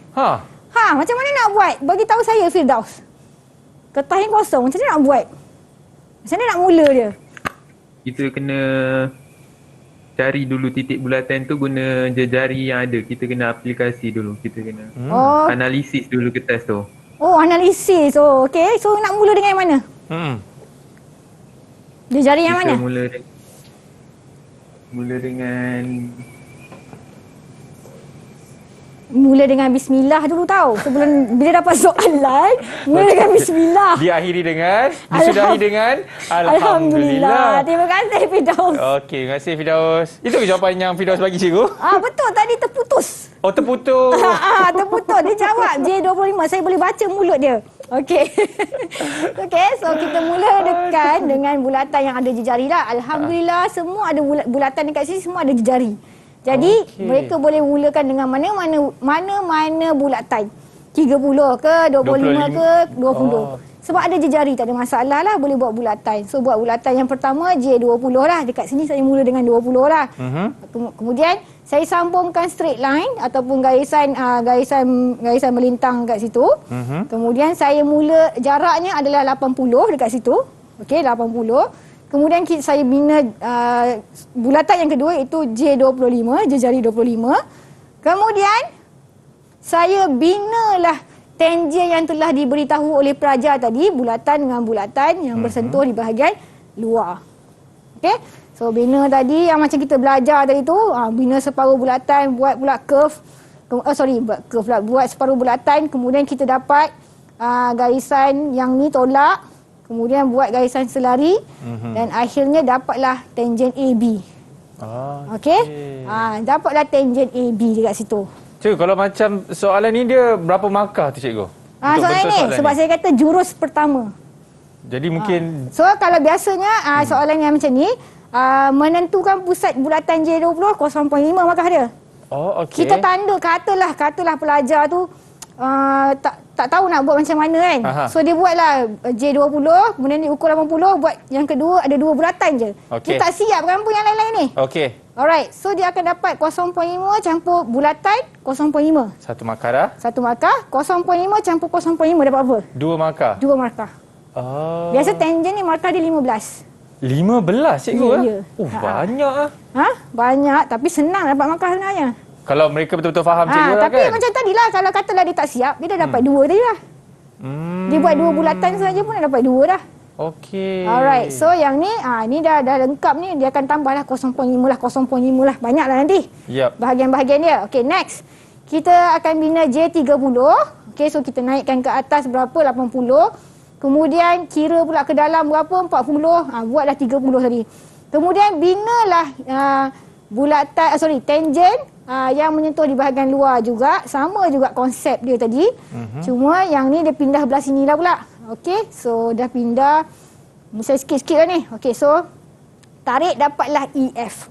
Macam mana nak buat? Bagi tahu saya Firdaus. Kertas ni kosong. Macam mana nak buat? Macam mana nak mula dia? Kita kena cari dulu titik bulatan tu guna jari yang ada. Kita kena aplikasi dulu. Kita kena analisis dulu kertas tu. Analisis. Okey. So nak mula dengan yang mana? Dia jari yang mana? Kita mula dengan bismillah dulu tahu. Sebelum bila dapat soalan, mula dengan bismillah. Diakhiri dengan, disudahi dengan Alhamdulillah. Terima kasih Firdaus. Okey, terima kasih Firdaus. Itu ke jawapan yang Firdaus bagi cikgu? Betul, tadi terputus. Terputus. Terputus. Dia jawab J25. Saya boleh baca mulut dia. Okey. Okey, so kita mula dengan bulatan yang ada jejari lah. Alhamdulillah semua ada bulatan dekat sini, semua ada jejari. Jadi mereka boleh mulakan dengan mana-mana bulatan. 30 ke, 25 ke, 20. Sebab ada jejari, tak ada masalah lah, boleh buat bulatan. So buat bulatan yang pertama J20 lah. Dekat sini saya mula dengan 20 lah. Kemudian saya sambungkan straight line ataupun garisan melintang kat situ. Kemudian saya mula jaraknya adalah 80 dekat situ. Okey, 80. Kemudian saya bina bulatan yang kedua iaitu J25, jejari 25. Kemudian saya binalah tangent yang telah diberitahu oleh pelajar tadi, bulatan dengan bulatan yang bersentuh di bahagian luar. Okey. So bina tadi yang macam kita belajar tadi tu, bina separuh bulatan, buat pula curve buat curve lah. Buat separuh bulatan, kemudian kita dapat garisan yang ni tolak, kemudian buat garisan selari dan akhirnya dapatlah tangent AB. Okey? Dapatlah tangent AB dekat situ. Cikgu, kalau macam soalan ni dia berapa markah tu cikgu? Soalan ni sebab saya kata jurus pertama. Jadi mungkin So kalau biasanya soalan yang macam ni menentukan pusat bulatan J20 0.5 markah dia. okey. Kita tanda katalah pelajar tu tak tahu nak buat macam mana kan. So dia buatlah J20, kemudian dia ukur 80, buat yang kedua ada 2 bulatan je. Okey. Dia tak siap kan pun yang lain-lain ni. Okey. Alright, so dia akan dapat 0.5 campur bulatan 0.5. Satu markah dah. 1 markah, 0.5 campur 0.5 dapat apa? 2 markah. 2 markah. Biasa tangent ni markah dia 15. 15 cikgu Ya. banyak ah. Banyak tapi senang dapat markah sebenarnya. Kalau mereka betul-betul faham cikgu lah tapi kan. macam tadilah, kalau katalah dia tak siap, dia dah dapat 2 tadi lah. Dia buat 2 bulatan saja pun dah dapat 2 dah. Okey. Alright, so yang ni ni dah lengkap ni, dia akan tambahlah 0.5 lah, banyaklah nanti. Yep. Bahagian-bahagian dia. Okey, next. Kita akan bina J30. Okey, so kita naikkan ke atas berapa? 80. Kemudian kira pula ke dalam berapa? 40. Buatlah 30 tadi. Kemudian binalah tangent yang menyentuh di bahagian luar juga. Sama juga konsep dia tadi. Cuma yang ni dia pindah belah sini lah pula. Okey, so dah pindah. Mesti sikit-sikit lah ni. Okey, so tarik dapatlah EF.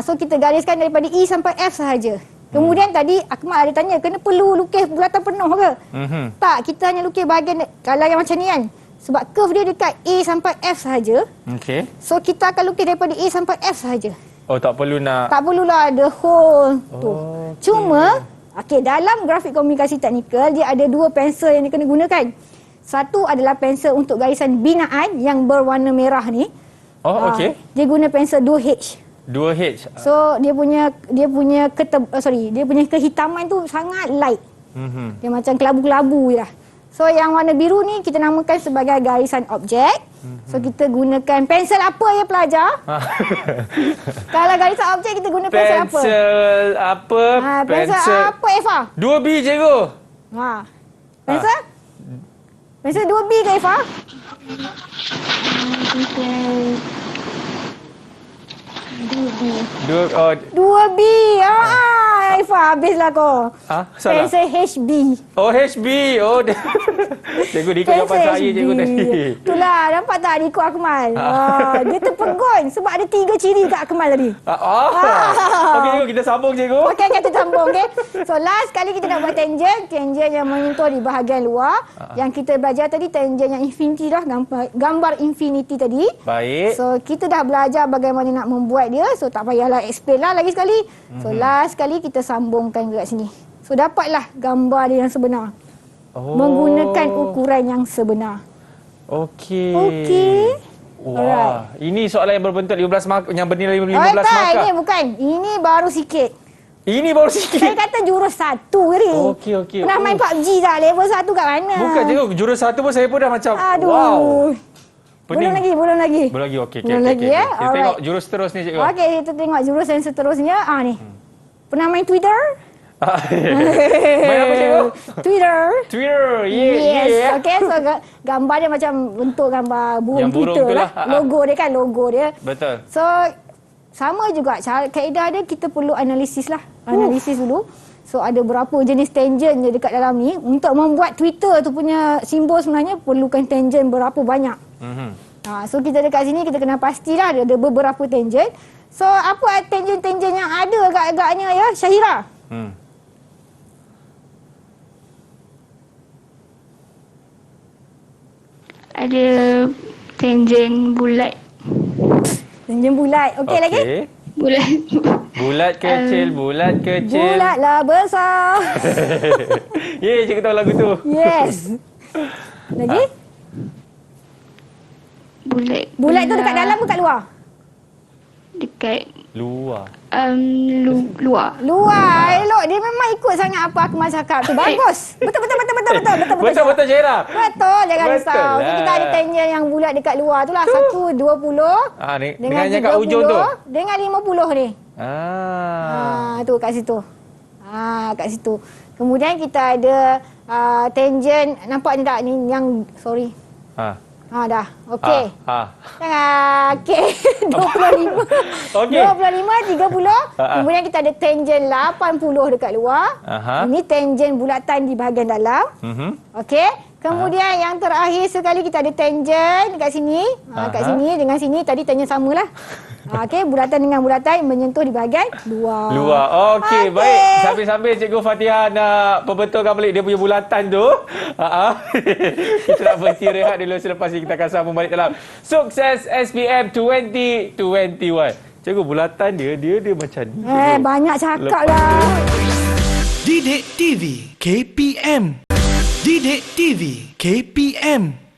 So kita gariskan daripada E sampai F sahaja. Kemudian tadi Akmal ada tanya, kena perlu lukis bulatan penuh ke? Tak, kita hanya lukis bahagian kalau yang macam ni kan. Sebab curve dia dekat A sampai F sahaja. Okey. So kita akan lukis daripada A sampai F sahaja. Tak perlu nak. Tak perlulah the whole tu. Okay. Cuma dalam grafik komunikasi teknikal dia ada 2 pensel yang dia kena gunakan. Satu adalah pensel untuk garisan binaan yang berwarna merah ni. Okey. Dia guna pensel 2H. 2H. So dia punya kehitaman tu sangat light. Dia macam kelabu-kelabu je lah. So yang warna biru ni kita namakan sebagai garisan objek. So kita gunakan pensel apa ya pelajar? Kalau garisan objek kita guna pensel apa? Pensel apa? Pensel apa Eva? 2B cikgu. Pensel? Pensel 2B ke Eva? Pensel 2B. Eva habislah kau. Salah. Pensel HB. HB. Cikgu dia ikut jawapan saya cikgu tadi. Itulah, nampak tak ikut Akmal? Dia terpegun sebab ada 3 ciri kat Akmal tadi. Okey cikgu, kita sambung cikgu. Okey, kita sambung okey. So last kali kita nak buat tangent yang menyentuh di bahagian luar. Yang kita belajar tadi tangent yang infinity dah, gambar infinity tadi. Baik. So kita dah belajar bagaimana nak membuat dia. So tak payahlah explain lah lagi sekali. So last kali kita sambungkan dekat sini. So dapatlah gambar dia yang sebenar. Menggunakan ukuran yang sebenar. Okey. Wah, ini soalan yang berbentuk 15 markah, yang bernilai 15 markah. Ini bukan. Ini baru sikit. Ini baru sikit. Saya kata jurus 1 tadi. Okey. Pernah main PUBG tak? Level 1 kat mana? Bukan cikgu, jurus 1 pun saya pun dah macam Aduh. wow. Belum lagi. Belum lagi. Okey. Ya? Kita tengok jurus seterusnya cikgu. Okey, kita tengok jurus yang seterusnya. Ni. Pernah main Twitter? Main apa cikgu? Twitter. Yes. Okey, so gambar dia macam bentuk gambar burung Yang burung Twitter tu lah. Logo dia. Betul. So sama juga kaedah dia, kita perlu analisis lah. Analisis dulu. So ada berapa jenis tangent je dekat dalam ni. Untuk membuat Twitter tu punya simbol sebenarnya perlukan tangent berapa banyak. So kita dekat sini kita kena pastilah ada beberapa tangent. So apa tangent-tangent yang ada agak-agaknya ya Syahira? Ada tangent bulat. Tangent bulat. Okey lagi? Bulat. Bulat kecil. Bulatlah besar. Cikgu tahu lagu tu. Yes. Lagi? Bulat tu dekat dalam ke kat luar? Dekat luar. Luar. Elok. Dia memang ikut sangat apa Akmal cakap tu. Bagus. Betul. Betul Syahira. Betul, jangan Betul risau. So, lah. kita ada tangent yang bulat dekat luar tu lah. 1, 20. Dengan yang kat ujung tu. Dengan 50 ni. Ah. Tu kat situ. Kat situ. Kemudian kita ada tangent, nampak ni tak ni yang sorry. Dah. Okey. Okey. 25. Okey. 25, 30. Kemudian kita ada tangent 80 dekat luar. Ini tangent bulatan di bahagian dalam. Okey. Kemudian yang terakhir sekali kita ada tangent dekat sini. Kat sini dengan sini tadi tangent samalah. Okey, bulatan dengan bulatan menyentuh di bahagian luar. Okey, baik. Sambil-sambil Cikgu Fatihah nak perbetulkan balik dia punya bulatan tu. Kita nak berhenti rehat dulu, selepas ni kita akan sambung balik dalam Sukses SPM 2021. Cikgu, bulatan dia macam ni. Banyak cakap lah. Didik TV KPM. Didik TV KPM.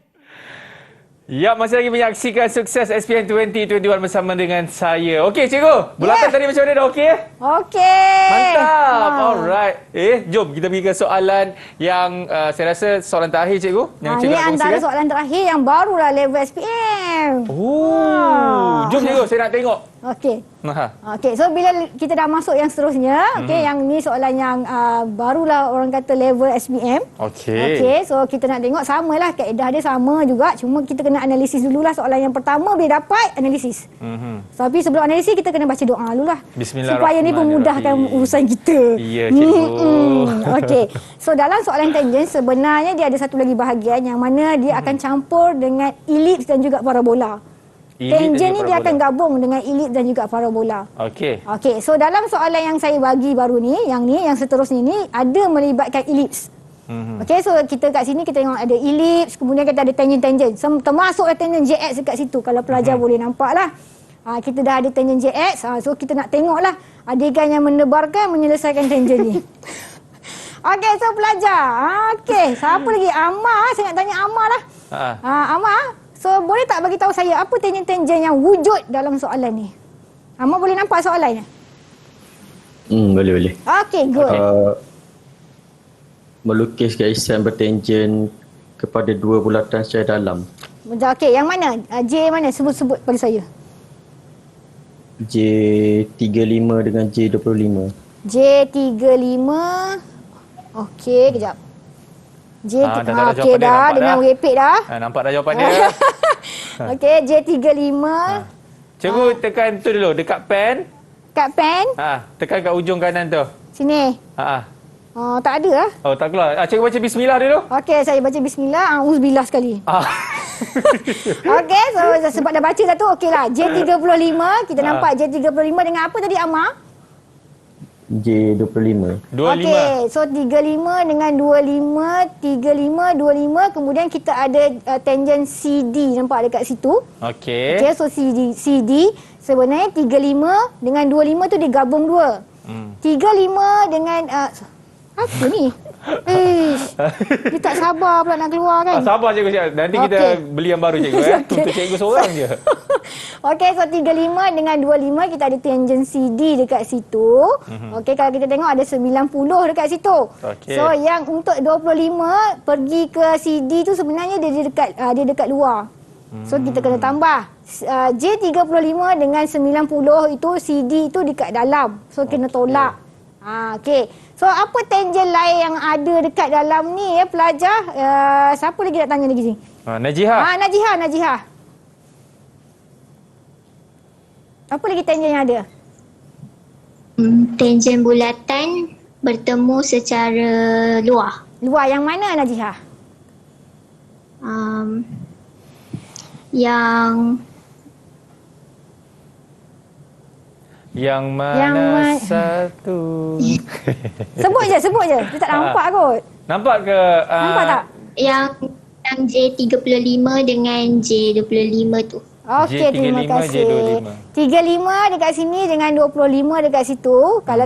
Ya, masih lagi menyaksikan Sukses SPM 2021 bersama dengan saya. Okey, Cikgu. Bulatan tadi macam mana? Dah okey? Okey. Mantap. Alright. Jom kita pergi ke soalan yang saya rasa soalan terakhir, Cikgu. Yang Cikgu ini nak antara kongsikan. soalan terakhir yang barulah level SPM. Jom, Cikgu. Saya nak tengok. Okey. Okey, so bila kita dah masuk yang seterusnya, okey, yang ni soalan yang barulah orang kata level SPM. Okey, so kita nak tengok samalah, kaedah dia sama juga, cuma kita kena analisis dululah soalan yang pertama bila dapat analisis. Tapi sebelum analisis kita kena baca doa dululah. Bismillahirrahmanirrahim. Supaya ni memudahkan urusan kita. Ya, Cikgu. Okey. So dalam soalan tangent sebenarnya dia ada satu lagi bahagian yang mana dia akan campur dengan elips dan juga parabola. Tangent ni dia akan gabung dengan elips dan juga parabola. Okey. Okey, so dalam soalan yang saya bagi baru ni, yang seterusnya ni ada melibatkan elips. Okey, so kita kat sini kita tengok ada elips, kemudian kita ada tangent-tangent. Termasuklah tangent JX dekat situ kalau pelajar boleh nampak lah. Kita dah ada tangent JX, so kita nak tengoklah adegan yang menebarkan menyelesaikan tangent ni. Okey, so pelajar. Okey, siapa lagi? Amar, saya nak tanya Amar lah. Amar, so boleh tak bagi tahu saya apa tangent-tangent yang wujud dalam soalan ni? Amar boleh nampak soalan ni? Boleh. Okey, good. Melukis garisan bertangent kepada dua bulatan secara dalam. Okey, yang mana? J mana? Sebut bagi saya. J35 dengan J25. J35. Okey, kejap. Okey dah dengan repeat dah. Nampak dah jawapan dia. Okey, J35. Cikgu tekan tu dulu dekat pen. Kat pen. Tekan kat ujung kanan tu. Sini. Tak ada lah. Tak keluar. Cikgu baca bismillah dulu. Okey, saya baca bismillah. Auzubillah sekali. Okey, so sebab dah baca dah tu, okeylah. J35, kita nampak J35 dengan apa tadi Amar? J25. Okey, so 35 dengan 25, 35, 25, kemudian kita ada tangent CD nampak dekat situ. Okey. Okey, so CD sebenarnya 35 dengan 25 tu digabung dua. 35 dengan apa ni? Dia tak sabar pula nak keluar kan? Sabar cikgu. Nanti kita beli yang baru cikgu. Untuk cikgu seorang je. Okey, so 35 dengan 25 kita ada tangent CD dekat situ. Okey, kalau kita tengok ada 90 dekat situ. So yang untuk 25 pergi ke CD tu sebenarnya dia dekat luar. So kita kena tambah. J35 dengan 90 itu CD itu dekat dalam. So kena tolak. Okey. So apa tangent lain yang ada dekat dalam ni ya pelajar? Siapa lagi nak tanya lagi sini? Najihah. Najihah. Apa lagi tangent yang ada? Tangent bulatan bertemu secara luar. Luar yang mana Najihah? Yang mana satu? Sebut je. Dia tak nampak kot. Nampak ke? Nampak tak? Yang J35 dengan J25 tu. Okey, terima kasih. 35 dekat sini dengan 25 dekat situ. Kalau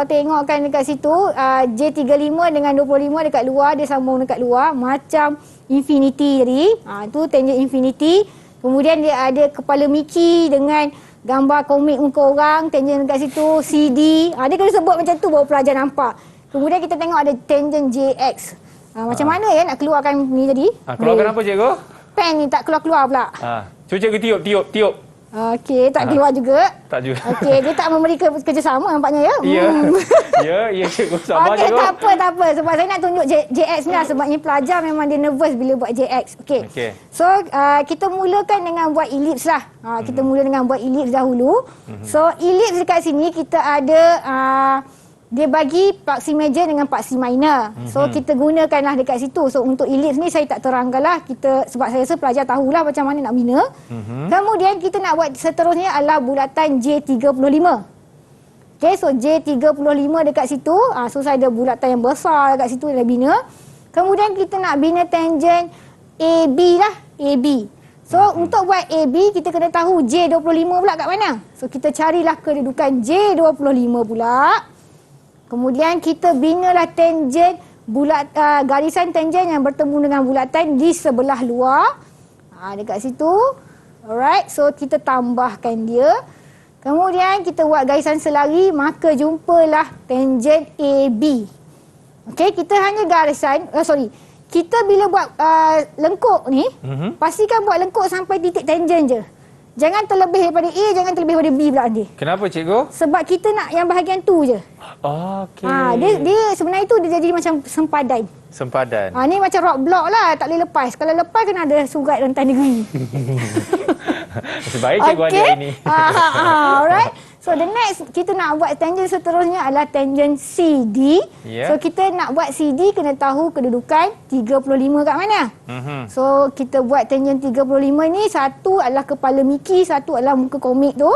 tengokkan dekat situ, J35 dengan 25 dekat luar, dia sambung dekat luar macam infinity tadi. Tu tangent infinity. Kemudian dia ada kepala Mickey dengan gambar komik muka orang, tangent dekat situ, CD. Dia kena sebut macam tu baru pelajar nampak. Kemudian kita tengok ada tangent JX. Macam mana ya nak keluarkan ni tadi? Keluarkan apa cikgu? Pen ni tak keluar-keluar pula. Cuba cikgu tiup. Okey, tak keluar juga. Tak juga. Okey, dia tak memberi kerjasama nampaknya ya. Ya. Ya, cikgu. Sabar, Okey, cikgu. tak apa. Sebab saya nak tunjuk JX ni lah. Sebabnya pelajar memang dia nervous bila buat JX. Okey. So, kita mulakan dengan buat ellipse lah. Kita mula dengan buat ellipse dahulu. So, ellipse dekat sini kita ada... dia bagi paksi major dengan paksi minor. So kita gunakanlah dekat situ. So untuk ellipse ni saya tak terangkanlah, sebab saya rasa pelajar tahulah macam mana nak bina. Kemudian kita nak buat seterusnya adalah bulatan J35. Okey, so J35 dekat situ. So saya ada bulatan yang besar dekat situ dah bina. Kemudian kita nak bina tangent AB lah, AB. So untuk buat AB kita kena tahu J25 pula kat mana. So kita carilah kedudukan J25 pula. Kemudian kita binalah tangent garisan tangent yang bertemu dengan bulatan di sebelah luar. Dekat situ. Alright, so kita tambahkan dia. Kemudian kita buat garisan selari, maka jumpalah tangent AB. Okey, kita hanya garisan, kita bila buat lengkuk ni, pastikan buat lengkuk sampai titik tangent je. Jangan terlebih daripada A, jangan terlebih daripada B pula nanti. Kenapa, cikgu? Sebab kita nak yang bahagian tu je. Okey. Dia sebenarnya tu dia jadi macam sempadan. Sempadan. Ni macam rock block lah, tak boleh lepas. Kalau lepas kena ada surat rentan negeri. Sebaik cikgu ada ini. Alright. So the next kita nak buat tangent seterusnya adalah tangent CD. So kita nak buat CD kena tahu kedudukan 35 kat mana. So kita buat tangent 35 ni, satu adalah kepala Mickey, satu adalah muka komik tu.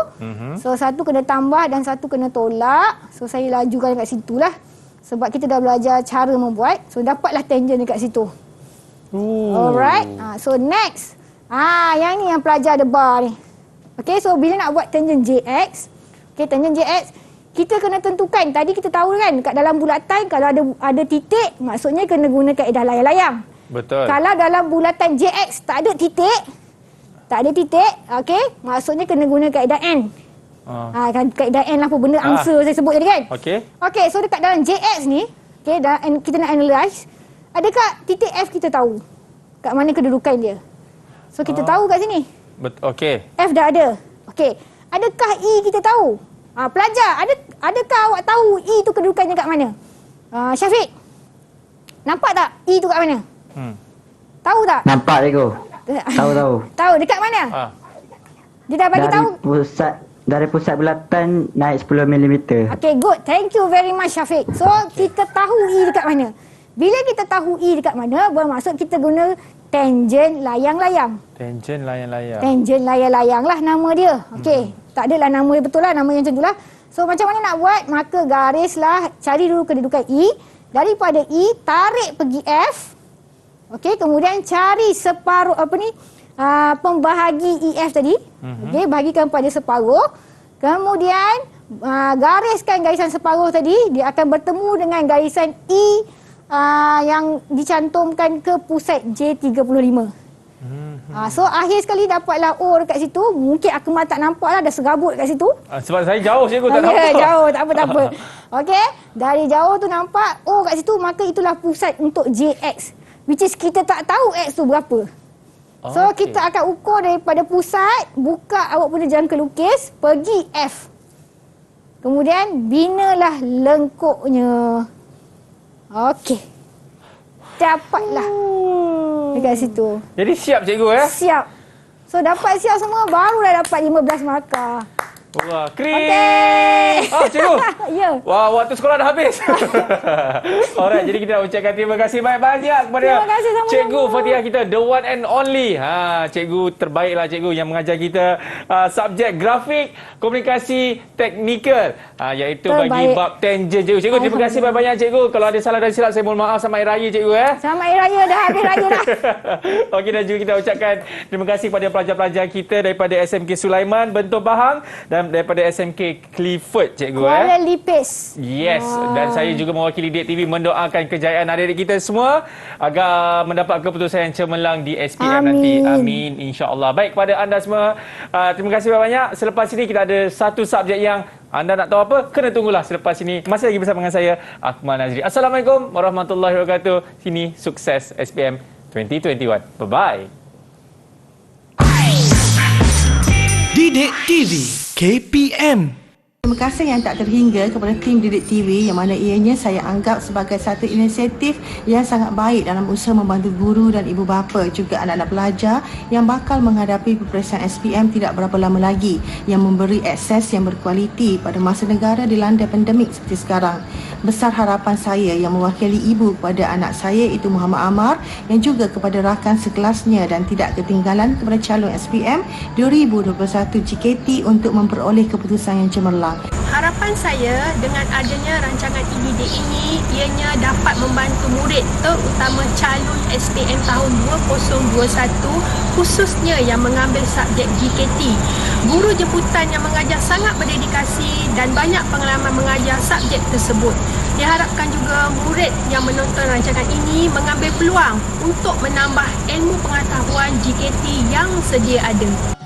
So satu kena tambah dan satu kena tolak. So saya lajukan kat situ lah. Sebab kita dah belajar cara membuat. So dapatlah tangent dekat situ. Alright. So next. Yang ni yang pelajar ada bar ni. Okay, so bila nak buat tangent JX, tangent JX, kita kena tentukan. Tadi kita tahu kan, kat dalam bulatan kalau ada titik, maksudnya kena guna kaedah layang-layang. Betul. Kalau dalam bulatan JX tak ada titik, okey, maksudnya kena guna kaedah N. Kaedah N lah apa benda angsa saya sebut tadi kan. Okey, so dekat dalam JX ni, kita nak analyse, adakah titik F kita tahu? Kat mana kedudukan dia? So kita tahu kat sini. Okey. F dah ada. Okey. Adakah E kita tahu? Pelajar, adakah awak tahu E tu kedudukannya kat mana? Syafiq, nampak tak E tu kat mana? Tahu tak? Nampak cikgu. Tahu. Tahu dekat mana? Dia dah bagi tahu. Dari pusat bulatan naik 10 mm. Okay, good. Thank you very much Syafiq. So kita tahu E dekat mana. Bila kita tahu E dekat mana, bermaksud kita guna tangent layang-layang. Tangent layang-layang. Tangent layang-layang lah nama dia. Okey. Tak adalah nama dia betul lah. Nama yang macam tu lah. So macam mana nak buat? Maka garislah. Cari dulu kedudukan E. Daripada E, tarik pergi F. Okey. Kemudian cari separuh pembahagi EF tadi. Okey. Bahagikan pada separuh. Kemudian gariskan garisan separuh tadi. Dia akan bertemu dengan garisan E yang dicantumkan ke pusat J35. So akhir sekali dapatlah O dekat situ. Mungkin Akmal tak nampak lah, dah serabut dekat situ. Sebab saya jauh cikgu tak nampak. Jauh, tak apa. Okey, dari jauh tu nampak O kat situ, maka itulah pusat untuk JX. Which is kita tak tahu X tu berapa. So kita akan ukur daripada pusat, buka awak punya jangka lukis, pergi F. Kemudian binalah lengkuknya. Okey. Dapatlah dekat situ. Jadi siap cikgu Siap. So dapat siap semua, barulah dapat 15 markah. Wah, keren. Okey. Cikgu. Ya. Wah, waktu sekolah dah habis. Alright, jadi kita nak ucapkan terima kasih banyak-banyak kepada Cikgu Fatihah kita, the one and only. Cikgu terbaiklah, cikgu yang mengajar kita subjek grafik, komunikasi teknikal, iaitu bagi bab tangent cikgu. Cikgu, terima kasih banyak-banyak cikgu. Kalau ada salah dan silap, saya mohon maaf. Selamat Hari Raya cikgu Selamat Hari Raya, dah habis raya dah. Okey, dan juga kita ucapkan terima kasih kepada pelajar-pelajar kita daripada SMK Sulaiman Bentong Pahang dan daripada SMK Clifford cikgu Kuala Lipis. Yes, dan saya juga mewakili DIK TV mendoakan kejayaan adik-adik kita semua agar mendapat keputusan yang cemerlang di SPM nanti. Amin, insya-Allah. Baik, kepada anda semua, terima kasih banyak. Selepas ini kita ada satu subjek yang anda nak tahu apa? Kena tunggulah selepas ini. Masih lagi bersama dengan saya, Akmal Nazri. Assalamualaikum warahmatullahi wabarakatuh. Sini sukses SPM 2021. Bye-bye. Didik TV KPM. Terima kasih yang tak terhingga kepada tim Didik TV yang mana ianya saya anggap sebagai satu inisiatif yang sangat baik dalam usaha membantu guru dan ibu bapa juga anak-anak pelajar yang bakal menghadapi peperiksaan SPM tidak berapa lama lagi yang memberi akses yang berkualiti pada masa negara dilanda pandemik seperti sekarang. Besar harapan saya yang mewakili ibu kepada anak saya itu Muhammad Amar yang juga kepada rakan sekelasnya dan tidak ketinggalan kepada calon SPM 2021 JKT untuk memperoleh keputusan yang cemerlang. Harapan saya dengan adanya rancangan e-didik ini ianya dapat membantu murid terutama calon SPM tahun 2021 khususnya yang mengambil subjek JKT. Guru jemputan yang mengajar sangat berdedikasi dan banyak pengalaman mengajar subjek tersebut. Diharapkan juga murid yang menonton rancangan ini mengambil peluang untuk menambah ilmu pengetahuan JKT yang sedia ada.